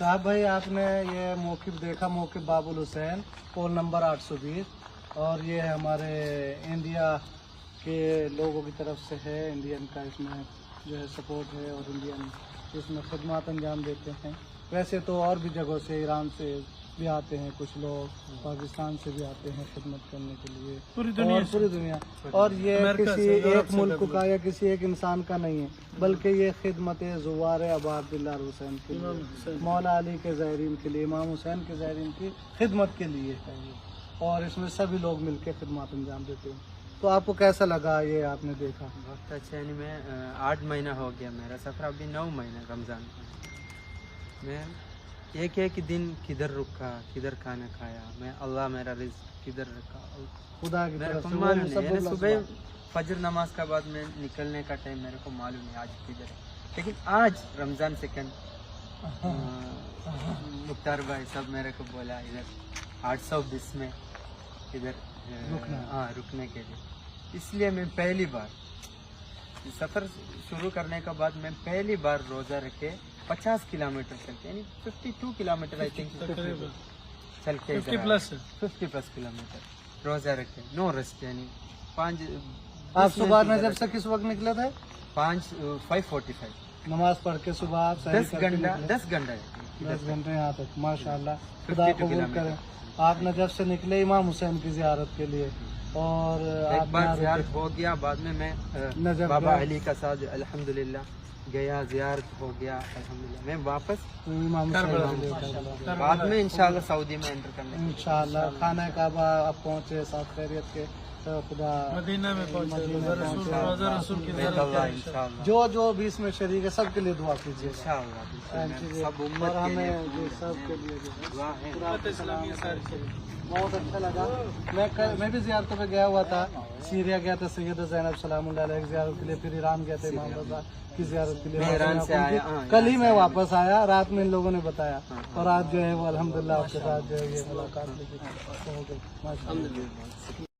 साहब भाई आपने ये मौक़िफ़ देखा, मौक़िफ़ बाबुल हुसैन, पोल नंबर 820, और ये हमारे इंडिया के लोगों की तरफ से है। इंडियन का इसमें जो है सपोर्ट है और इंडियन इसमें खिदमत अंजाम देते हैं। वैसे तो और भी जगहों से, ईरान से भी आते हैं कुछ लोग, पाकिस्तान से भी आते हैं खिदमत करने के लिए, पूरी दुनिया। और ये किसी एक मुल्क का या किसी एक इंसान का नहीं है, बल्कि ये खिदमत ज़ुवार अबाद बिल्लाह हुसैन के लिए, मौला अली के ज़ायरीन के लिए, इमाम हुसैन के ज़ायरीन की खिदमत के लिए है ये। और इसमें सभी लोग मिलकर खिदमत अंजाम देते हैं। तो आपको कैसा लगा ये आपने देखा? बहुत अच्छा। यानी मैं 8 महीना हो गया मेरा सफ़र, अभी 9 महीना रमज़ान का। मैं एक एक दिन किधर रुका, किधर खाना खाया, मैं अल्लाह मेरा रिज़्क़ किधर रखा, खुदा की मेरे तरफ को से मालूम सब नहीं। सुबह फजर नमाज के बाद में निकलने का टाइम मेरे को मालूम नहीं आज किधर है, लेकिन आज रमज़ान सेकंड मुख्तार भाई सब मेरे को बोला इधर 820 में इधर रुकने के लिए। इसलिए मैं पहली बार सफ़र शुरू करने के बाद मैं पहली बार रोज़ा रखे 50 किलोमीटर चलते, यानी 52 किलोमीटर आई थिंक चल के 50 प्लस किलोमीटर रोज़ा रखे, नो रेस्ट। यानी 5 आप सुबह नजर से किस वक्त निकले थे? 5:45 नमाज पढ़ के सुबह आप 10 घंटा 10 घंटे यहाँ तक। माशाल्लाह, खुदा कबूल करे। आप नजफ से निकले इमाम हुसैन की ज़ियारत के लिए, और एक बार ज़ियारत हो गया, बाद में मैं बाबा अली का साथ अल्हम्दुलिल्लाह गया, ज़ियारत हो गया अल्हम्दुलिल्लाह। मैं वापस इमाम हुसैन बाद में इंशाल्लाह सऊदी में एंटर करने इंशाल्लाह खाना काबा आप पहुँचे साथ खैरियत के। तो खुदा मदीना में पहुंचे, जो भी इसमें शरीक है सबके लिए दुआ कीजिए और हमें सबके लिए बहुत अच्छा लगा। मैं भी ज़ियारतों पे गया हुआ था, सीरिया गया था, सैयद ज़ैनब सलामुल्लाह अलैहा की ज़ियारत के लिए, फिर ईरान गया था इमाम रज़ा की ज़ियारत के लिए। ईरान से आया, कल ही मैं वापस आया, रात में इन लोगों ने बताया, और आज जो है वो अल्हम्दुलिल्लाह आपके साथ जो है ये मुलाकात हो गई। माशाअल्लाह।